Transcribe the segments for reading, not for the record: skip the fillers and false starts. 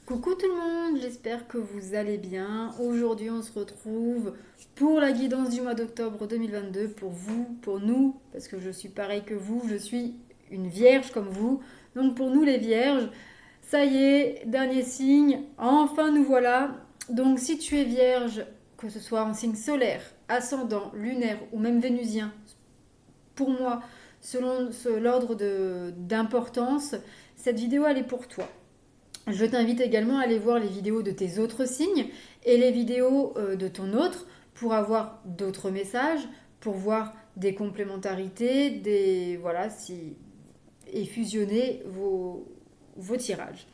Coucou tout le monde, j'espère que vous allez bien. Aujourd'hui, on se retrouve pour la guidance du mois d'octobre 2022 pour vous, pour nous, parce que je suis pareil que vous, je suis une vierge comme vous. Donc pour nous les vierges, ça y est, dernier signe, enfin nous voilà. Donc si tu es vierge, que ce soit en signe solaire, ascendant, lunaire ou même vénusien, pour moi, selon l'ordre d'importance, cette vidéo elle est pour toi. Je t'invite également à aller voir les vidéos de tes autres signes et les vidéos de ton autre pour avoir d'autres messages, pour voir des complémentarités, des voilà, si et fusionner vos tirages.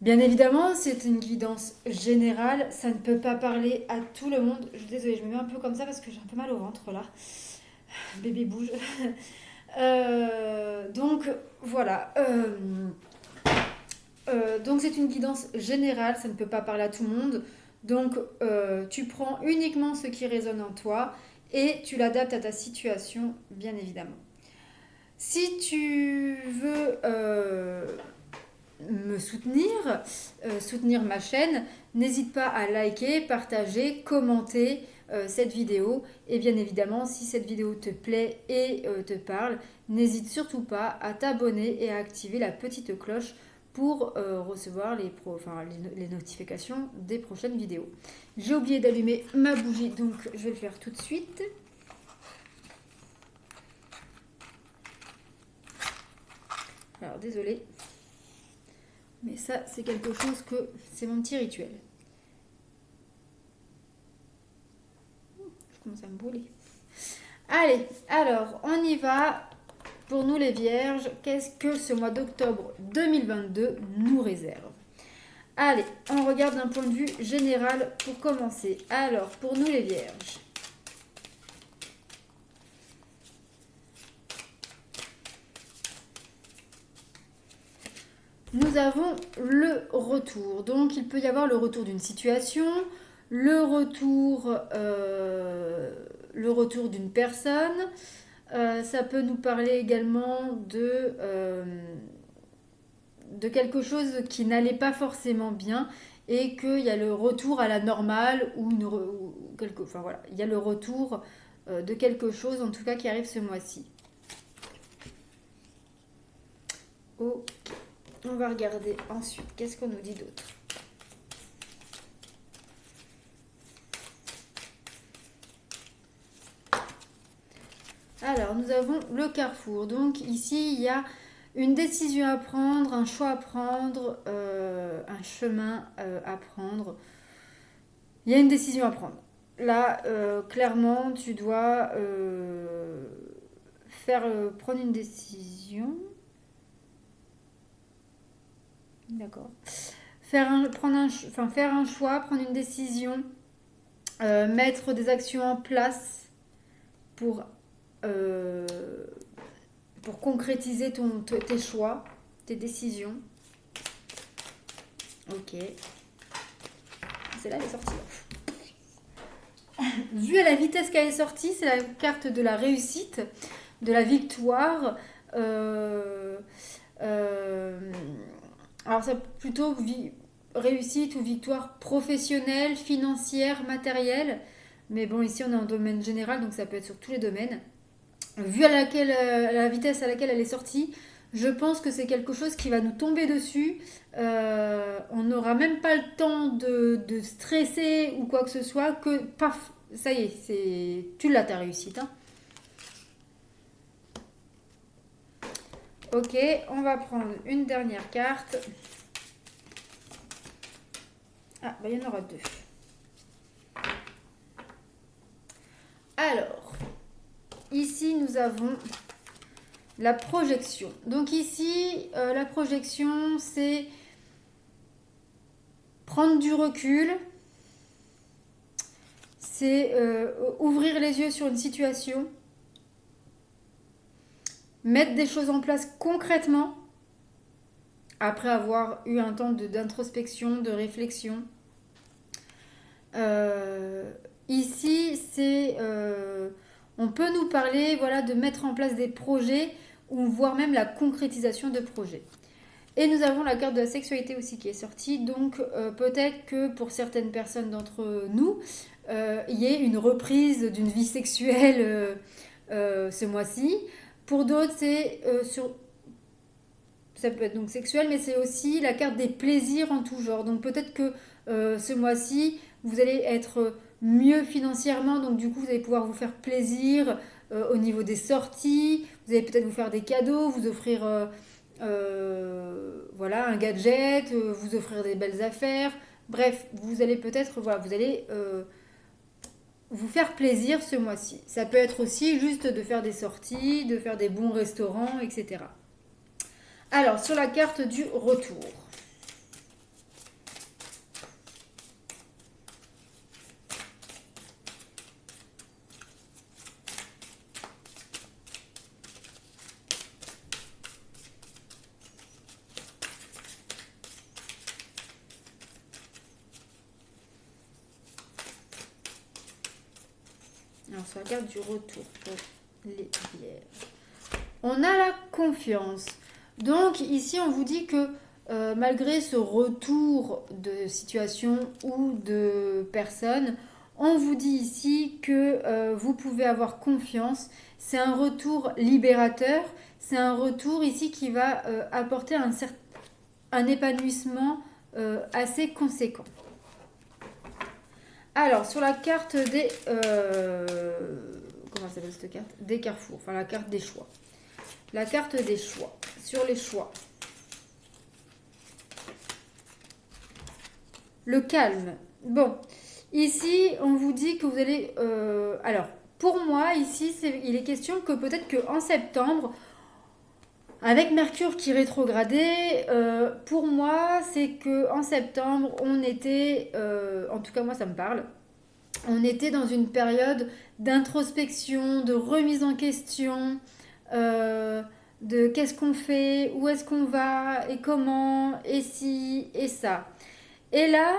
Bien évidemment, c'est une guidance générale, ça ne peut pas parler à tout le monde. Je suis désolée, je me mets un peu comme ça parce que j'ai un peu mal au ventre là. Bébé bouge. Donc voilà. Donc c'est une guidance générale, ça ne peut pas parler à tout le monde. Donc tu prends uniquement ce qui résonne en toi et tu l'adaptes à ta situation, bien évidemment. Si tu veux me soutenir, soutenir ma chaîne, n'hésite pas à liker, partager, commenter cette vidéo. Et bien évidemment, si cette vidéo te plaît et te parle, n'hésite surtout pas à t'abonner et à activer la petite cloche pour recevoir les notifications des prochaines vidéos. J'ai oublié d'allumer ma bougie, donc je vais le faire tout de suite. Alors désolé, mais ça c'est quelque chose que c'est mon petit rituel. Je commence à me brûler. Allez, alors on y va. Pour nous les vierges, qu'est-ce que ce mois d'octobre 2022 nous réserve? Allez, on regarde d'un point de vue général pour commencer. Alors, pour nous les vierges, nous avons le retour. Donc, il peut y avoir le retour d'une situation, le retour d'une personne. Ça peut nous parler également de quelque chose qui n'allait pas forcément bien et qu'il y a le retour à la normale enfin voilà, il y a le retour de quelque chose en tout cas qui arrive ce mois-ci. Ok, on va regarder ensuite qu'est-ce qu'on nous dit d'autre. Alors, nous avons le carrefour. Donc ici, il y a une décision à prendre, un choix à prendre, un chemin à prendre. Il y a une décision à prendre. Là, clairement, tu dois prendre une décision. D'accord. Faire un choix, prendre une décision, mettre des actions en place pour, euh, pour concrétiser tes choix, tes décisions. Ok. Celle-là, elle est sortie. Vu à la vitesse qu'elle est sortie, c'est la carte de la réussite, de la victoire. Euh, euh, alors, c'est plutôt réussite ou victoire professionnelle, financière, matérielle. Mais bon, ici, on est en domaine général, donc ça peut être sur tous les domaines. Vu la vitesse à laquelle elle est sortie, je pense que c'est quelque chose qui va nous tomber dessus. On n'aura même pas le temps de stresser ou quoi que ce soit, que paf, ça y est, tu l'as ta réussite. Hein. Ok, on va prendre une dernière carte. Ah, bah, il y en aura deux. Alors, ici nous avons la projection. Donc ici, la projection, c'est prendre du recul, c'est ouvrir les yeux sur une situation, mettre des choses en place concrètement, après avoir eu un temps d'introspection, de réflexion. Ici, on peut nous parler voilà, de mettre en place des projets ou voire même la concrétisation de projets. Et nous avons la carte de la sexualité aussi qui est sortie. Donc peut-être que pour certaines personnes d'entre nous, il y ait une reprise d'une vie sexuelle ce mois-ci. Pour d'autres, ça peut être donc sexuel, mais c'est aussi la carte des plaisirs en tout genre. Donc peut-être que ce mois-ci, vous allez être mieux financièrement, donc du coup vous allez pouvoir vous faire plaisir au niveau des sorties, vous allez peut-être vous faire des cadeaux, vous offrir voilà, un gadget, vous offrir des belles affaires. Bref, vous allez peut-être, voilà, vous allez vous faire plaisir ce mois-ci. Ça peut être aussi juste de faire des sorties, de faire des bons restaurants, etc. Alors, sur la carte du retour. Alors, sur la carte du retour pour les vierges. On a la confiance. Donc, ici, on vous dit que malgré ce retour de situation ou de personne, on vous dit ici que vous pouvez avoir confiance. C'est un retour libérateur. C'est un retour ici qui va apporter un épanouissement assez conséquent. Alors, sur la carte des... comment s'appelle cette carte? Des carrefours, enfin la carte des choix. La carte des choix. Sur les choix. Le calme. Bon, ici, on vous dit que vous allez... alors, pour moi, ici, il est question que peut-être qu'en septembre, avec Mercure qui rétrogradait, pour moi, c'est que en septembre, on était... en tout cas, moi, ça me parle. On était dans une période d'introspection, de remise en question, de qu'est-ce qu'on fait, où est-ce qu'on va, et comment, et si, et ça. Et là,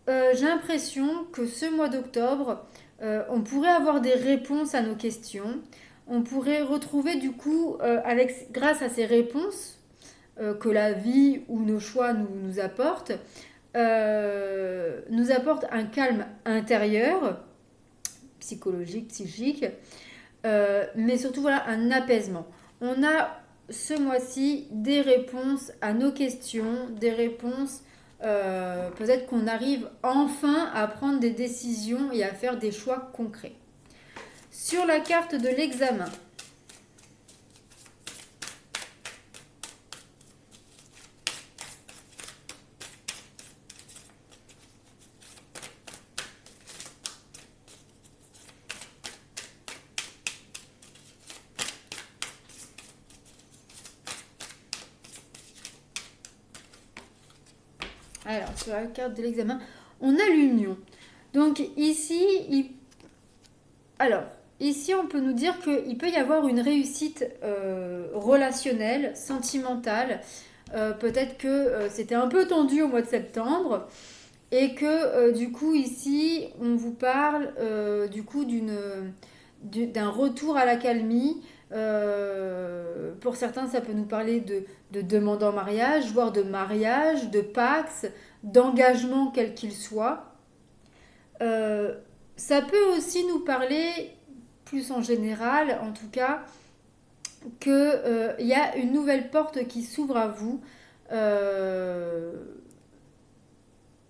j'ai l'impression que ce mois d'octobre, on pourrait avoir des réponses à nos questions. On pourrait retrouver du coup, grâce à ces réponses que la vie ou nos choix nous apportent, nous apporte un calme intérieur, psychologique, psychique, mais surtout voilà un apaisement. On a ce mois-ci des réponses à nos questions, des réponses, peut-être qu'on arrive enfin à prendre des décisions et à faire des choix concrets. Sur la carte de l'examen, alors sur la carte de l'examen, on a l'union. Donc ici, alors, ici, on peut nous dire qu'il peut y avoir une réussite relationnelle, sentimentale. Peut-être que c'était un peu tendu au mois de septembre et que du coup, ici, on vous parle du coup d'un retour à l'accalmie. Pour certains, ça peut nous parler de demande en mariage, voire de mariage, de pax, d'engagement quel qu'il soit. Euh, Ça peut aussi nous parler, plus en général en tout cas, qu'il y a une nouvelle porte qui s'ouvre à vous euh,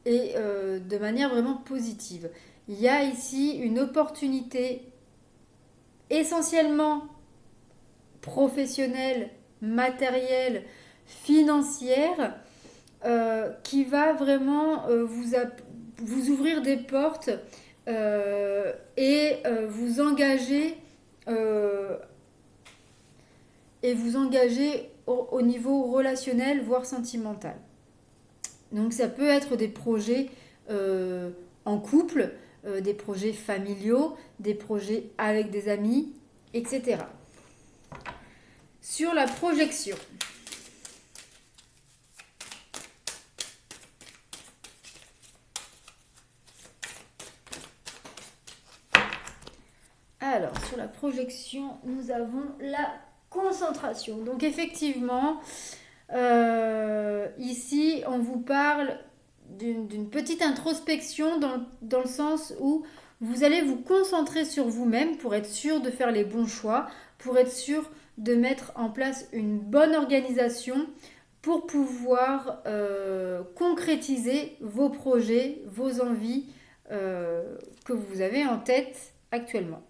et de manière vraiment positive. Il y a ici une opportunité essentiellement professionnelle, matérielle, financière qui va vraiment vous ouvrir des portes et euh, vous engager au niveau relationnel, voire sentimental. Donc ça peut être des projets en couple, des projets familiaux, des projets avec des amis, etc. Sur la projection. Alors, sur la projection, nous avons la concentration. Donc, effectivement, Ici, on vous parle d'une petite introspection dans le sens où vous allez vous concentrer sur vous-même pour être sûr de faire les bons choix, pour être sûr de mettre en place une bonne organisation pour pouvoir concrétiser vos projets, vos envies que vous avez en tête actuellement.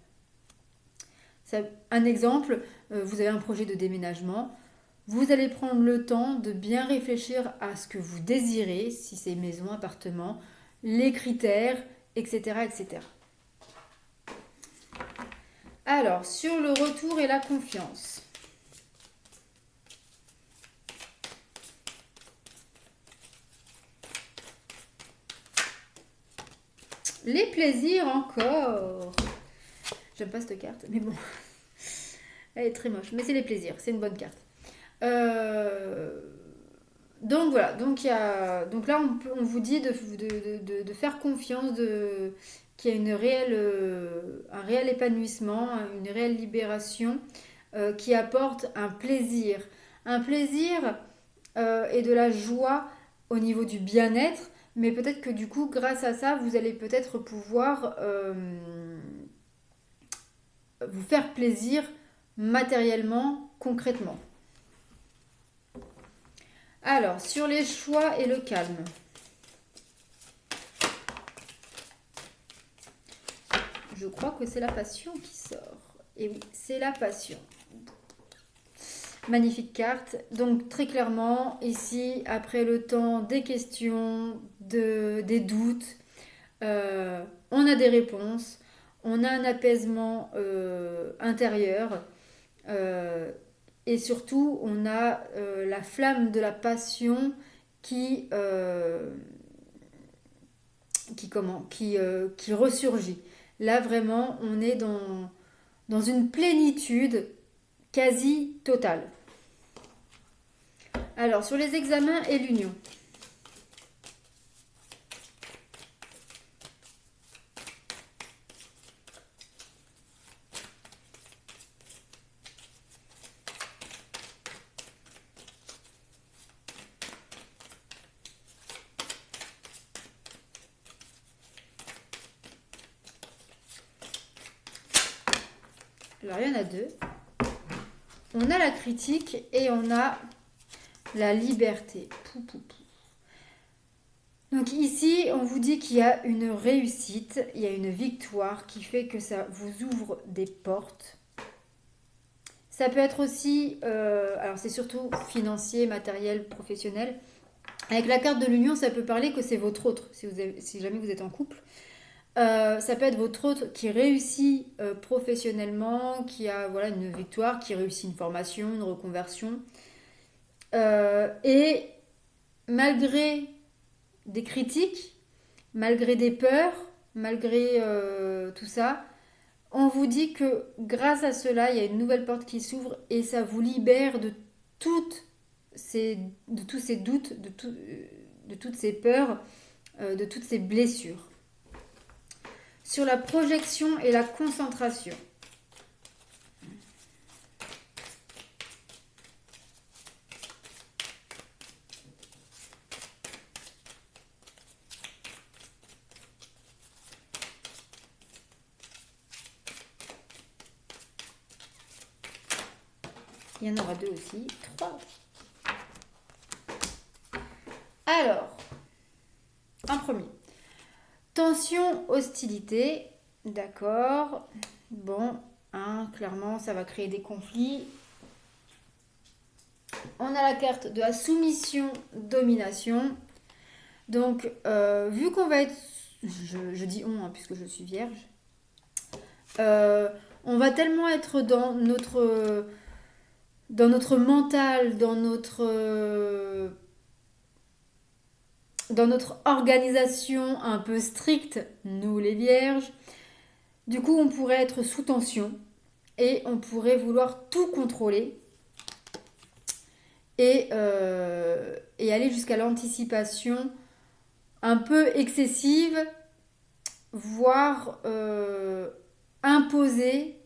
Un exemple, vous avez un projet de déménagement. Vous allez prendre le temps de bien réfléchir à ce que vous désirez, si c'est maison, appartement, les critères, etc., etc. Alors, sur le retour et la confiance. Les plaisirs encore. J'aime pas cette carte, mais bon. Elle est très moche, mais c'est les plaisirs, c'est une bonne carte. Donc voilà, donc là on vous dit de faire confiance, qu'il y a un réel épanouissement, une réelle libération qui apporte un plaisir et de la joie au niveau du bien-être, mais peut-être que du coup grâce à ça vous allez peut-être pouvoir vous faire plaisir matériellement, concrètement. Alors, sur les choix et le calme. Je crois que c'est la passion qui sort. Et oui, c'est la passion. Magnifique carte. Donc, très clairement, ici, après le temps des questions, des doutes, on a des réponses, on a un apaisement intérieur. Et surtout, on a la flamme de la passion qui, qui ressurgit. Là, vraiment, on est dans une plénitude quasi totale. Alors, sur les examens et l'union. Alors, il y en a deux. On a la critique et on a la liberté. Donc ici, on vous dit qu'il y a une réussite, il y a une victoire qui fait que ça vous ouvre des portes. Ça peut être aussi, alors c'est surtout financier, matériel, professionnel. Avec la carte de l'union, ça peut parler que c'est votre autre, si jamais vous êtes en couple. Ça peut être votre autre qui réussit professionnellement, qui a voilà, une victoire, qui réussit une formation, une reconversion. Et malgré des critiques, malgré des peurs, malgré tout ça, on vous dit que grâce à cela, il y a une nouvelle porte qui s'ouvre et ça vous libère de tous ces doutes, de toutes ces peurs, de toutes ces blessures. Sur la projection et la concentration. Il y en aura deux aussi, trois. Alors, un premier. Tension, hostilité, d'accord. Bon, hein, clairement, ça va créer des conflits. On a la carte de la soumission, domination. Donc, vu qu'on va être... Je dis on, hein, puisque je suis vierge. On va tellement être dans notre mental, dans notre organisation un peu stricte, nous les vierges. Du coup, on pourrait être sous tension et on pourrait vouloir tout contrôler et aller jusqu'à l'anticipation un peu excessive, voire imposer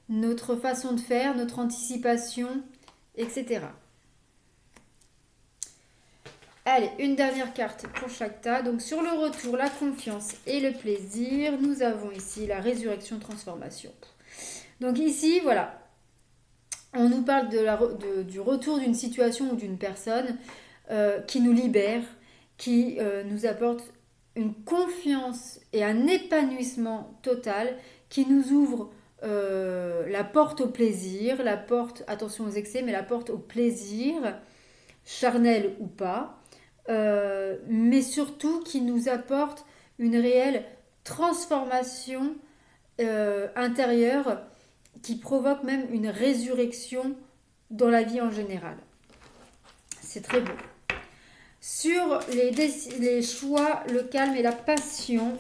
notre façon de faire, notre anticipation, etc. Allez, une dernière carte pour chaque tas. Donc sur le retour, la confiance et le plaisir, nous avons ici la résurrection, transformation. Donc ici, voilà, on nous parle du retour d'une situation ou d'une personne qui nous libère, qui nous apporte une confiance et un épanouissement total, qui nous ouvre la porte au plaisir, la porte, attention aux excès, mais la porte au plaisir, charnel ou pas, mais surtout qui nous apporte une réelle transformation intérieure qui provoque même une résurrection dans la vie en général. C'est très beau. Sur les choix, le calme et la passion,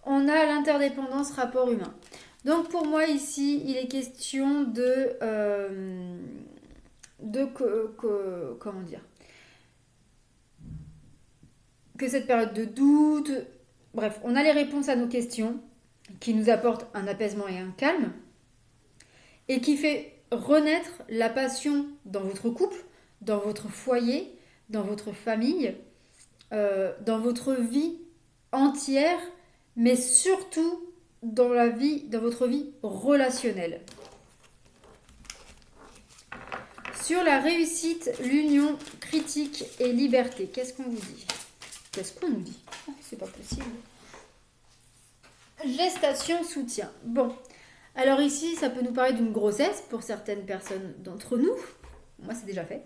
on a l'interdépendance, rapport humain. Donc pour moi ici, il est question comment dire, que cette période de doute, bref, on a les réponses à nos questions qui nous apportent un apaisement et un calme et qui fait renaître la passion dans votre couple, dans votre foyer, dans votre famille, dans votre vie entière, mais surtout dans votre vie relationnelle. Sur la réussite, l'union, critique et liberté, qu'est-ce qu'on vous dit? Qu'est-ce qu'on nous dit? C'est pas possible. Gestation, soutien. Bon, alors ici, ça peut nous parler d'une grossesse pour certaines personnes d'entre nous. Moi, c'est déjà fait.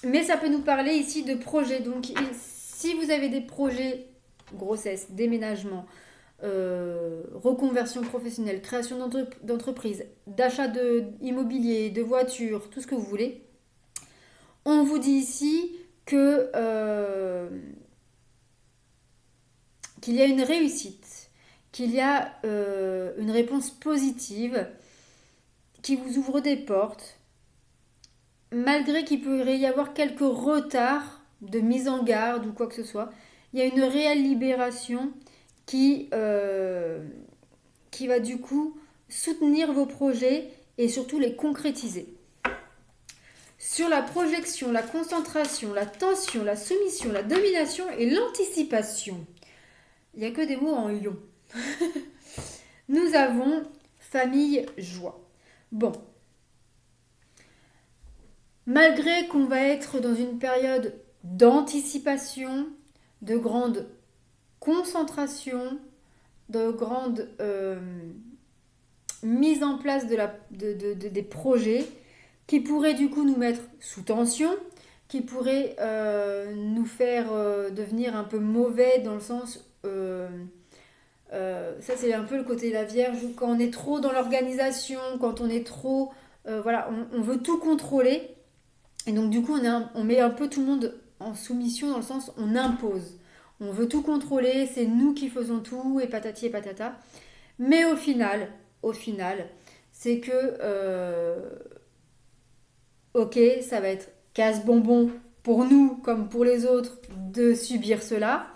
Mais ça peut nous parler ici de projets. Donc, si vous avez des projets, grossesse, déménagement, reconversion professionnelle, création d'entreprise, d'achat immobilier, de voitures, tout ce que vous voulez, on vous dit ici que qu'il y a une réussite, qu'il y a une réponse positive qui vous ouvre des portes, malgré qu'il pourrait y avoir quelques retards de mise en garde ou quoi que ce soit. Il y a une réelle libération qui va du coup soutenir vos projets et surtout les concrétiser. Sur la projection, la concentration, la tension, la soumission, la domination et l'anticipation. Il n'y a que des mots en lion. Nous avons famille, joie. Bon. Malgré qu'on va être dans une période d'anticipation, de grande concentration, de grande mise en place des projets qui pourraient du coup nous mettre sous tension, qui pourraient nous faire devenir un peu mauvais dans le sens... ça c'est un peu le côté de la Vierge où quand on est trop dans l'organisation, quand on est trop... voilà, on veut tout contrôler. Et donc du coup on met un peu tout le monde en soumission dans le sens on impose. On veut tout contrôler, c'est nous qui faisons tout et patati et patata. Mais au final, c'est que ok, ça va être casse-bonbon pour nous comme pour les autres de subir cela.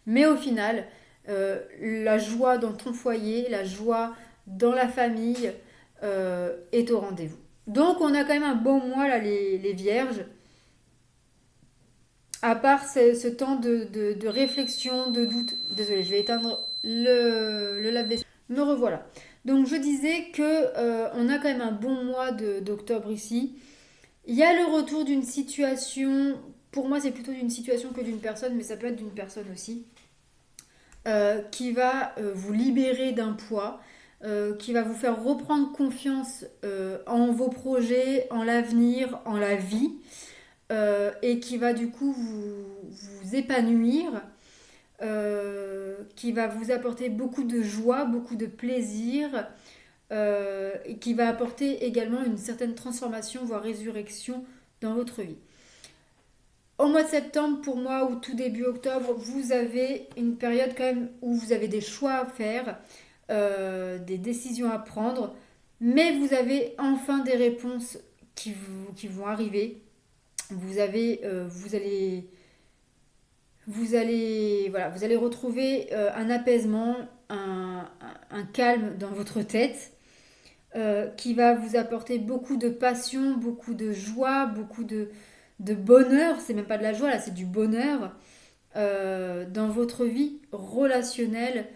Mais au final, la joie dans ton foyer, la joie dans la famille est au rendez-vous. Donc on a quand même un bon mois là les vierges. À part ce temps de réflexion, de doute. Désolée, je vais éteindre le lave-vaisselle. Me revoilà. Donc je disais que on a quand même un bon mois d'octobre ici. Il y a le retour d'une situation. Pour moi, c'est plutôt d'une situation que d'une personne, mais ça peut être d'une personne aussi. Qui va vous libérer d'un poids, qui va vous faire reprendre confiance en vos projets, en l'avenir, en la vie. Et qui va du coup vous épanouir, qui va vous apporter beaucoup de joie, beaucoup de plaisir, et qui va apporter également une certaine transformation, voire résurrection dans votre vie. Au mois de septembre, pour moi, ou tout début octobre, vous avez une période quand même où vous avez des choix à faire, des décisions à prendre, mais vous avez enfin des réponses qui vont arriver. Vous allez retrouver un apaisement, un calme dans votre tête. qui va vous apporter beaucoup de passion, beaucoup de joie, beaucoup de bonheur. C'est même pas de la joie, là, c'est du bonheur dans votre vie relationnelle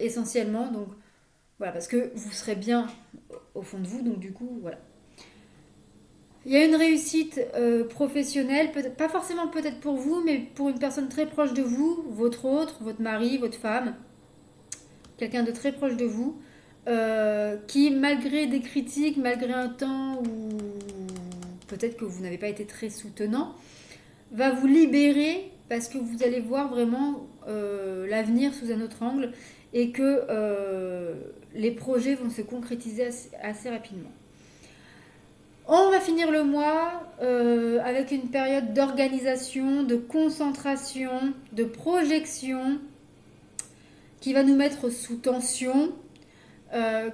essentiellement. Donc voilà, parce que vous serez bien au fond de vous, donc du coup, voilà. Il y a une réussite professionnelle, pas forcément peut-être pour vous, mais pour une personne très proche de vous, votre autre, votre mari, votre femme, quelqu'un de très proche de vous, qui malgré des critiques, malgré un temps où peut-être que vous n'avez pas été très soutenant, va vous libérer parce que vous allez voir vraiment l'avenir sous un autre angle et que les projets vont se concrétiser assez rapidement. On va finir le mois avec une période d'organisation, de concentration, de projection qui va nous mettre sous tension,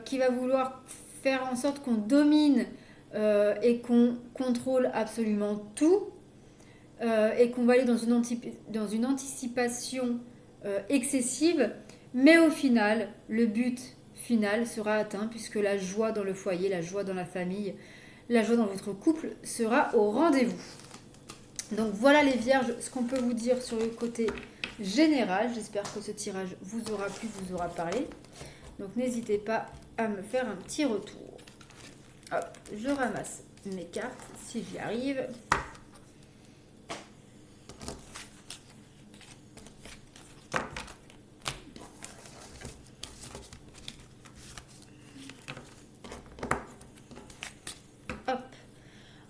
qui va vouloir faire en sorte qu'on domine et qu'on contrôle absolument tout et qu'on va aller dans une anticipation excessive, mais au final, le but final sera atteint puisque la joie dans le foyer, la joie dans la famille, la joie dans votre couple sera au rendez-vous. Donc voilà les vierges, ce qu'on peut vous dire sur le côté général. J'espère que ce tirage vous aura plu, vous aura parlé. Donc n'hésitez pas à me faire un petit retour. Hop, je ramasse mes cartes si j'y arrive.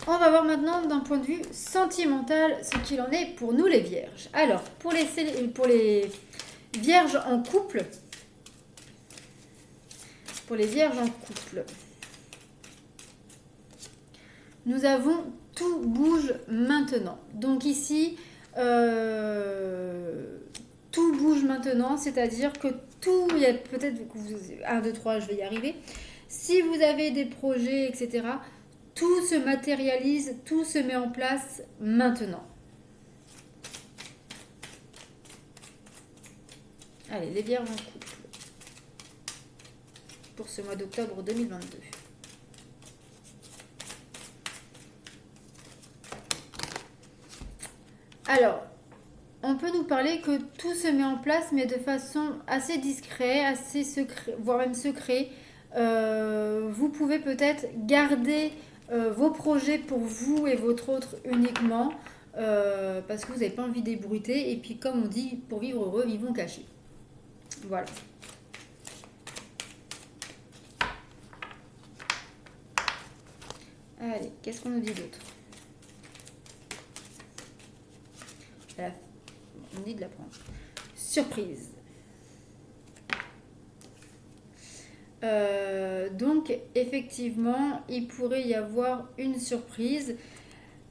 On va voir maintenant d'un point de vue sentimental ce qu'il en est pour nous les vierges. Alors, pour les vierges en couple, nous avons tout bouge maintenant. Donc ici, tout bouge maintenant, c'est-à-dire que tout, il y a peut-être 1, 2, 3, je vais y arriver. Si vous avez des projets, etc., tout se matérialise, tout se met en place maintenant. Allez, les vierges en couple. Pour ce mois d'octobre 2022. Alors, on peut nous parler que tout se met en place, mais de façon assez discrète, assez secret, voire même secret. Vous pouvez peut-être garder vos projets pour vous et votre autre uniquement, parce que vous n'avez pas envie d'ébruiter. Et puis, comme on dit, pour vivre heureux, vivons cachés. Voilà. Allez, qu'est-ce qu'on nous dit d'autre? On dit de la prendre. Surprise. Donc, effectivement, il pourrait y avoir une surprise.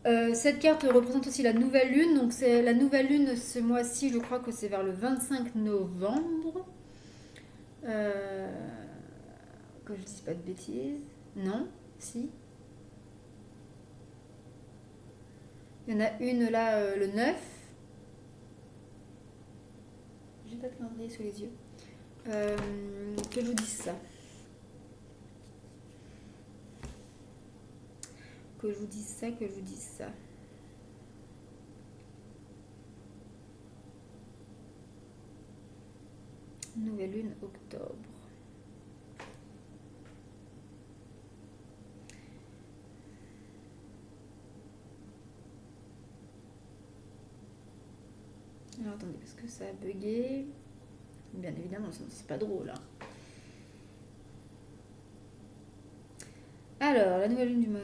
Cette carte représente aussi la nouvelle lune. Donc, c'est la nouvelle lune ce mois-ci, je crois que c'est vers le 25 novembre. Que je dise pas de bêtises. Non? Si? Il y en a une là le 9. J'ai pas de calendrier sous les yeux. Que je vous dise ça. Que je vous dise ça. Nouvelle lune, octobre. Alors attendez, parce que ça a bugué. Bien évidemment, c'est pas drôle. Hein. Alors, la nouvelle lune du mois...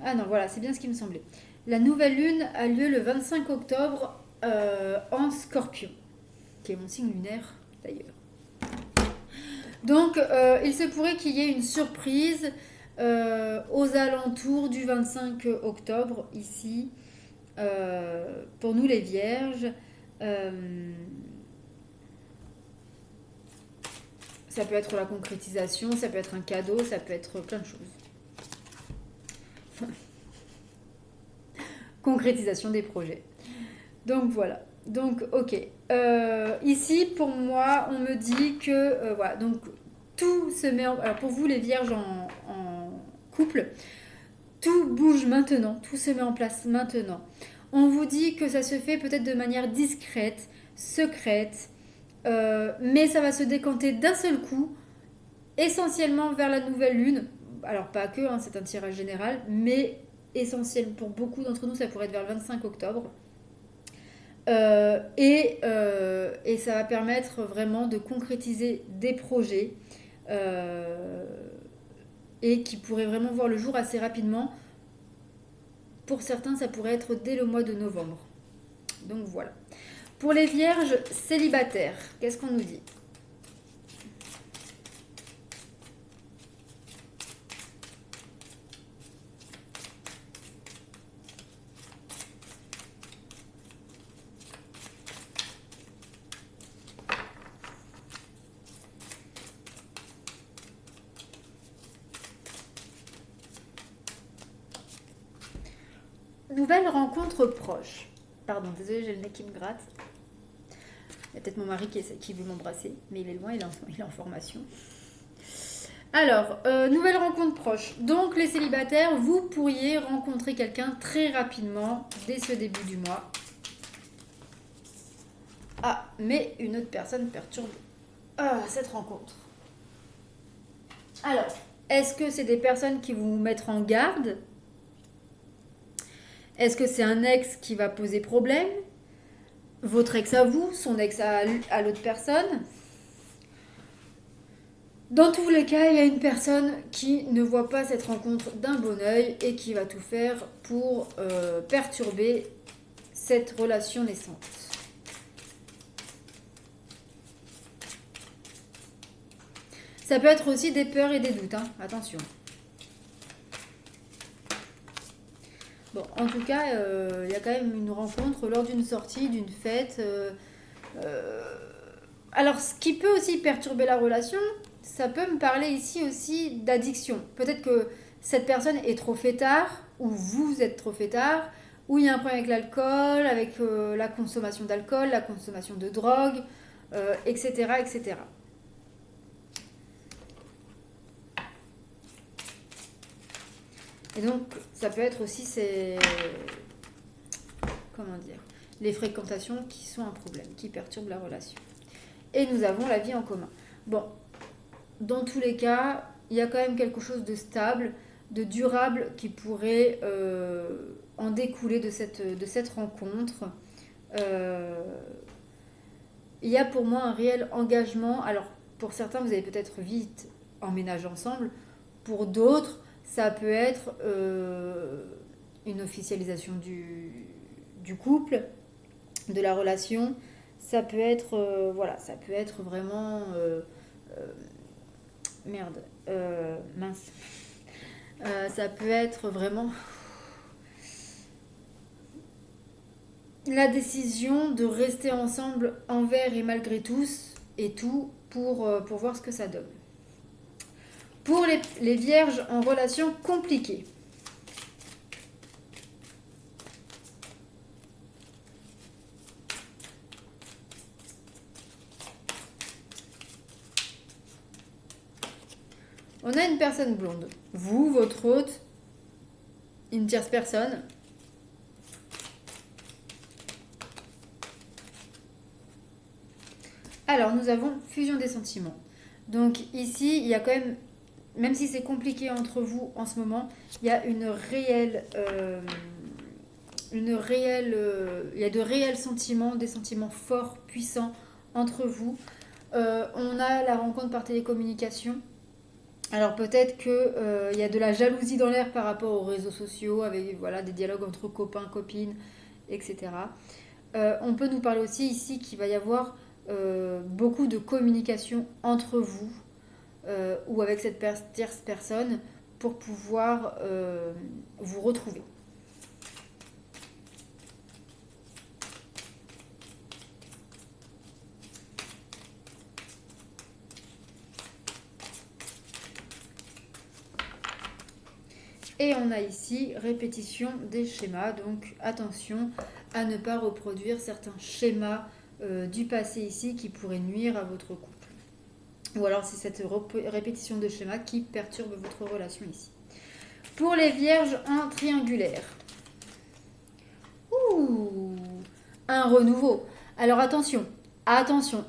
Ah non, voilà, c'est bien ce qui me semblait. La nouvelle lune a lieu le 25 octobre en Scorpion, qui est mon signe lunaire d'ailleurs. Donc, il se pourrait qu'il y ait une surprise aux alentours du 25 octobre, ici, pour nous les vierges. Ça peut être la concrétisation, ça peut être un cadeau, ça peut être plein de choses. Concrétisation des projets. Donc voilà. Donc ok. Ici pour moi on me dit que voilà. Donc tout se met en... Alors pour vous les vierges en couple, tout bouge maintenant, tout se met en place maintenant. On vous dit que ça se fait peut-être de manière discrète, secrète, mais ça va se décanter d'un seul coup, essentiellement vers la nouvelle lune. Alors pas que, hein, c'est un tirage général, mais essentiel pour beaucoup d'entre nous, ça pourrait être vers le 25 octobre. Et ça va permettre vraiment de concrétiser des projets euh, et qui pourraient vraiment voir le jour assez rapidement. Pour certains, ça pourrait être dès le mois de novembre. Donc voilà. Pour les vierges célibataires, qu'est-ce qu'on nous dit? Nouvelle rencontre proche. Pardon, désolé, j'ai le nez qui me gratte. Il y a peut-être mon mari qui veut m'embrasser, mais il est loin, il est en formation. Alors, nouvelle rencontre proche. Donc, les célibataires, vous pourriez rencontrer quelqu'un très rapidement, dès ce début du mois. Ah, mais une autre personne perturbe cette rencontre. Alors, est-ce que c'est des personnes qui vont vous mettre en garde? Est-ce que c'est un ex qui va poser problème? Votre ex à vous, son ex à l'autre personne? Dans tous les cas, il y a une personne qui ne voit pas cette rencontre d'un bon oeil et qui va tout faire pour perturber cette relation naissante. Ça peut être aussi des peurs et des doutes, hein, attention. Bon, en tout cas, il y a quand même une rencontre lors d'une sortie, d'une fête. Alors, ce qui peut aussi perturber la relation, ça peut me parler ici aussi d'addiction. Peut-être que cette personne est trop fêtard, ou vous êtes trop fêtard, ou il y a un problème avec l'alcool, avec la consommation d'alcool, la consommation de drogue, etc., etc. Et donc, ça peut être aussi comment dire, les fréquentations qui sont un problème, qui perturbent la relation. Et nous avons la vie en commun. Bon, dans tous les cas, il y a quand même quelque chose de stable, de durable qui pourrait en découler de cette rencontre. Il y a pour moi un réel engagement. Alors, pour certains, vous allez peut-être vite emménager ensemble. Pour d'autres, ça peut être une officialisation du couple, de la relation. Ça peut être, voilà, ça peut être vraiment... merde, mince. Ça peut être vraiment la décision de rester ensemble envers et malgré tous et tout pour voir ce que ça donne. Pour les vierges en relation compliquée. On a une personne blonde. Vous, votre hôte, une tierce personne. Alors, nous avons fusion des sentiments. Donc ici, il y a quand même si c'est compliqué entre vous en ce moment, il y a il y a de réels sentiments, des sentiments forts, puissants entre vous. On a la rencontre par télécommunication. Alors peut-être qu'il y a de la jalousie dans l'air par rapport aux réseaux sociaux, avec voilà, des dialogues entre copains, copines, etc. On peut nous parler aussi ici qu'il va y avoir beaucoup de communication entre vous ou avec cette tierce personne pour pouvoir vous retrouver. Et on a ici répétition des schémas, donc attention à ne pas reproduire certains schémas du passé ici qui pourraient nuire à votre couple. Ou alors c'est cette répétition de schéma qui perturbe votre relation ici. Pour les vierges en triangulaire. Ouh, un renouveau. Alors attention,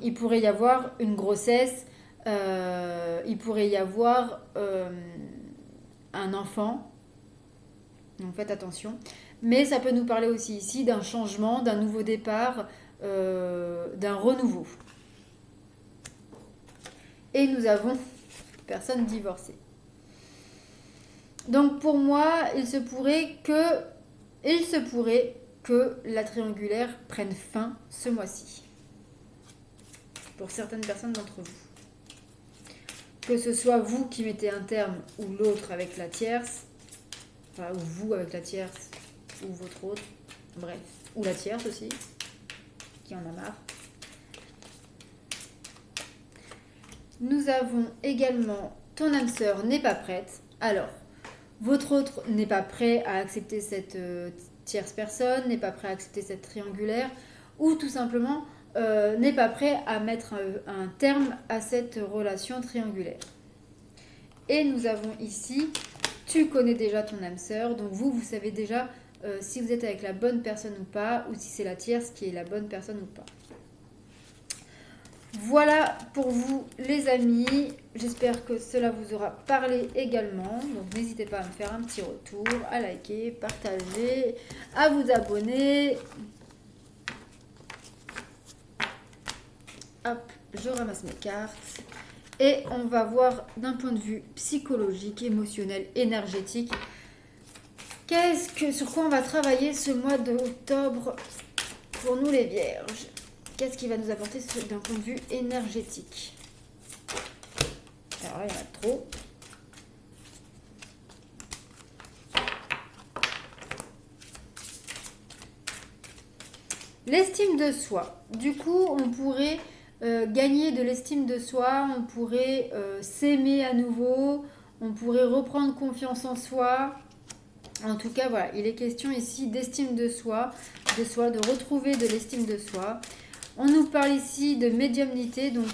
il pourrait y avoir une grossesse, il pourrait y avoir un enfant. Donc faites attention. Mais ça peut nous parler aussi ici d'un changement, d'un nouveau départ, d'un renouveau. Et nous avons personne divorcée. Donc pour moi, il se pourrait que la triangulaire prenne fin ce mois-ci. Pour certaines personnes d'entre vous. Que ce soit vous qui mettez un terme ou l'autre avec la tierce, enfin, ou vous avec la tierce, ou votre autre, bref, ou la tierce aussi, qui en a marre. Nous avons également ton âme sœur n'est pas prête. Alors, votre autre n'est pas prêt à accepter cette tierce personne, n'est pas prêt à accepter cette triangulaire, ou tout simplement n'est pas prêt à mettre un terme à cette relation triangulaire. Et nous avons ici, tu connais déjà ton âme sœur, donc vous savez déjà si vous êtes avec la bonne personne ou pas, ou si c'est la tierce qui est la bonne personne ou pas. Voilà pour vous les amis, j'espère que cela vous aura parlé également, donc n'hésitez pas à me faire un petit retour, à liker, partager, à vous abonner. Hop, je ramasse mes cartes et on va voir d'un point de vue psychologique, émotionnel, énergétique, sur quoi on va travailler ce mois d'octobre pour nous les vierges. Qu'est-ce qui va nous apporter d'un point de vue énergétique? Alors là, il y en a trop. L'estime de soi. Du coup, on pourrait gagner de l'estime de soi, on pourrait s'aimer à nouveau, on pourrait reprendre confiance en soi. En tout cas, voilà, il est question ici d'estime de soi, de retrouver de l'estime de soi. On nous parle ici de médiumnité, donc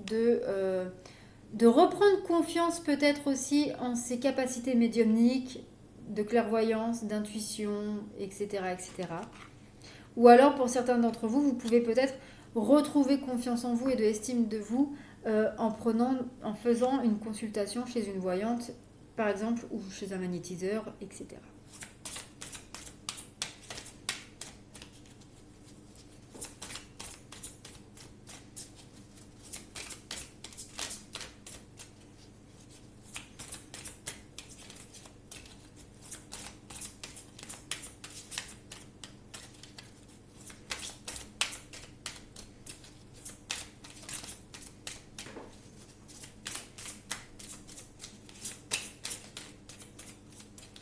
de reprendre confiance peut-être aussi en ses capacités médiumniques, de clairvoyance, d'intuition, etc., etc. Ou alors, pour certains d'entre vous, vous pouvez peut-être retrouver confiance en vous et de l'estime de vous en faisant une consultation chez une voyante, par exemple, ou chez un magnétiseur, etc.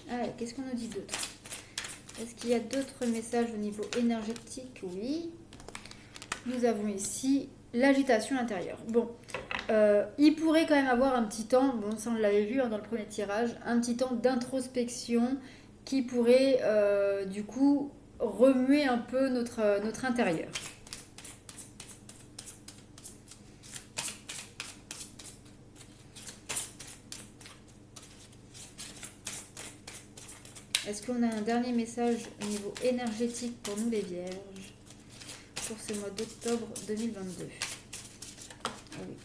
Ah, qu'est-ce qu'on nous dit d'autre? Est-ce qu'il y a d'autres messages au niveau énergétique? Oui. Nous avons ici l'agitation intérieure. Bon, il pourrait quand même avoir un petit temps, bon ça on l'avait vu dans le premier tirage, un petit temps d'introspection qui pourrait du coup remuer un peu notre intérieur. Est-ce qu'on a un dernier message au niveau énergétique pour nous les vierges pour ce mois d'octobre 2022? Oui.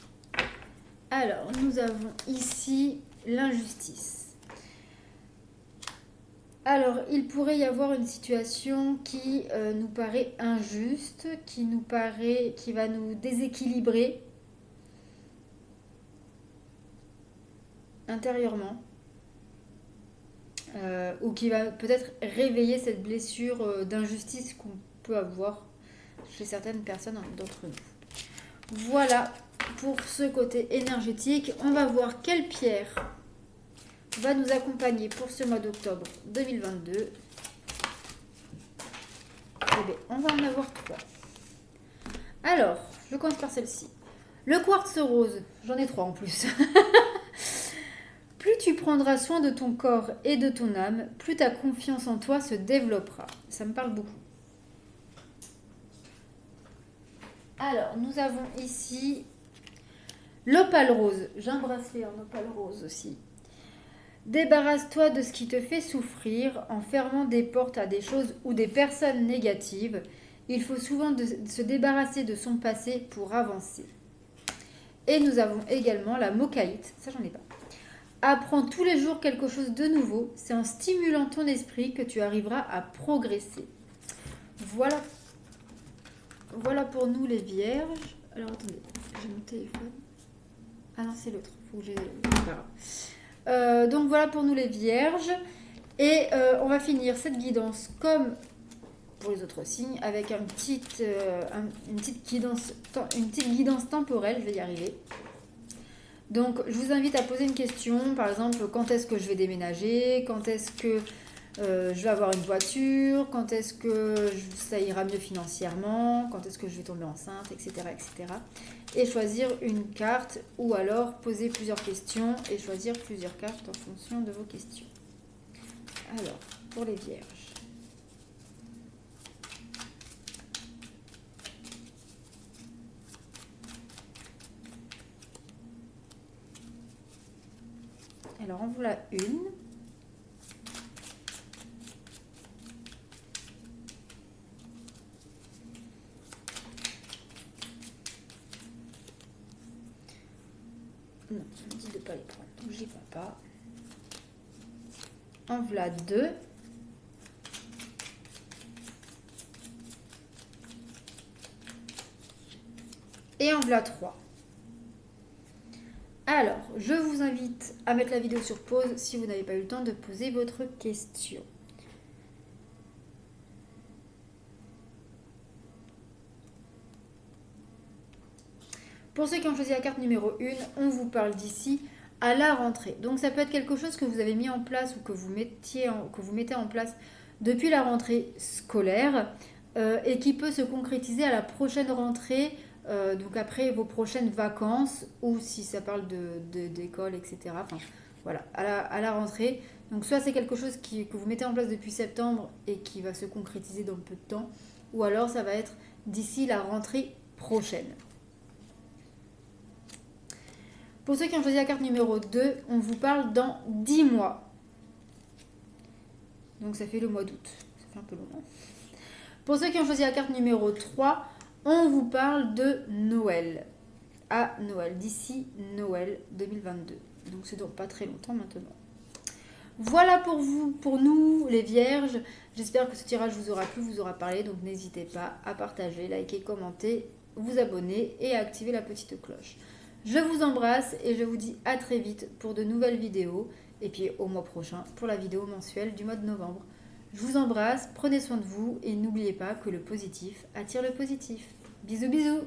Alors, nous avons ici l'injustice. Alors, il pourrait y avoir une situation qui nous paraît injuste, qui va nous déséquilibrer intérieurement. Ou qui va peut-être réveiller cette blessure d'injustice qu'on peut avoir chez certaines personnes d'entre nous. Voilà pour ce côté énergétique. On va voir quelle pierre va nous accompagner pour ce mois d'octobre 2022. Eh bien, on va en avoir 3. Alors, je commence par celle-ci. Le quartz rose, j'en ai 3 en plus. Plus tu prendras soin de ton corps et de ton âme, plus ta confiance en toi se développera. Ça me parle beaucoup. Alors, nous avons ici L'opale rose. J'ai un bracelet en opale rose aussi. Débarrasse-toi de ce qui te fait souffrir en fermant des portes à des choses ou des personnes négatives. Il faut souvent se débarrasser de son passé pour avancer. Et nous avons également la mocaïte. Ça, j'en ai pas. Apprends tous les jours quelque chose de nouveau. C'est en stimulant ton esprit que tu arriveras à progresser. Voilà. Voilà pour nous les vierges. Alors attendez, j'ai mon téléphone. Ah non, c'est l'autre. Faut que j'ai. C'est pas grave. Donc voilà pour nous les vierges. Et on va finir cette guidance comme pour les autres signes avec une petite guidance temporelle. Je vais y arriver. Donc je vous invite à poser une question. Par exemple, quand est-ce que je vais déménager? Quand est-ce que je vais avoir une voiture? Quand est-ce que ça ira mieux financièrement? Quand est-ce que je vais tomber enceinte? Etc. etc. Et choisir une carte ou alors poser plusieurs questions et choisir plusieurs cartes en fonction de vos questions. Alors, pour les vierges. Alors, en voilà une. Non, on me dit de ne pas les prendre, donc j'y prends pas. En voilà deux. Et en voilà 3. Alors, je vous invite à mettre la vidéo sur pause si vous n'avez pas eu le temps de poser votre question. Pour ceux qui ont choisi la carte numéro 1, on vous parle d'ici à la rentrée. Donc ça peut être quelque chose que vous avez mis en place ou que vous mettez en place depuis la rentrée scolaire et qui peut se concrétiser à la prochaine rentrée, donc après vos prochaines vacances ou si ça parle d'école, etc. Enfin, voilà, à la rentrée. Donc soit c'est quelque chose que vous mettez en place depuis septembre et qui va se concrétiser dans peu de temps, ou alors ça va être d'ici la rentrée prochaine. Pour ceux qui ont choisi la carte numéro 2, on vous parle dans 10 mois. Donc ça fait le mois d'août. Ça fait un peu long. Hein. Pour ceux qui ont choisi la carte numéro 3, on vous parle de Noël. À Noël, d'ici Noël 2022. Donc c'est donc pas très longtemps maintenant. Voilà pour vous, pour nous les vierges. J'espère que ce tirage vous aura plu, vous aura parlé. Donc n'hésitez pas à partager, liker, commenter, vous abonner et à activer la petite cloche. Je vous embrasse et je vous dis à très vite pour de nouvelles vidéos. Et puis au mois prochain pour la vidéo mensuelle du mois de novembre. Je vous embrasse, prenez soin de vous et n'oubliez pas que le positif attire le positif. Bisous bisous.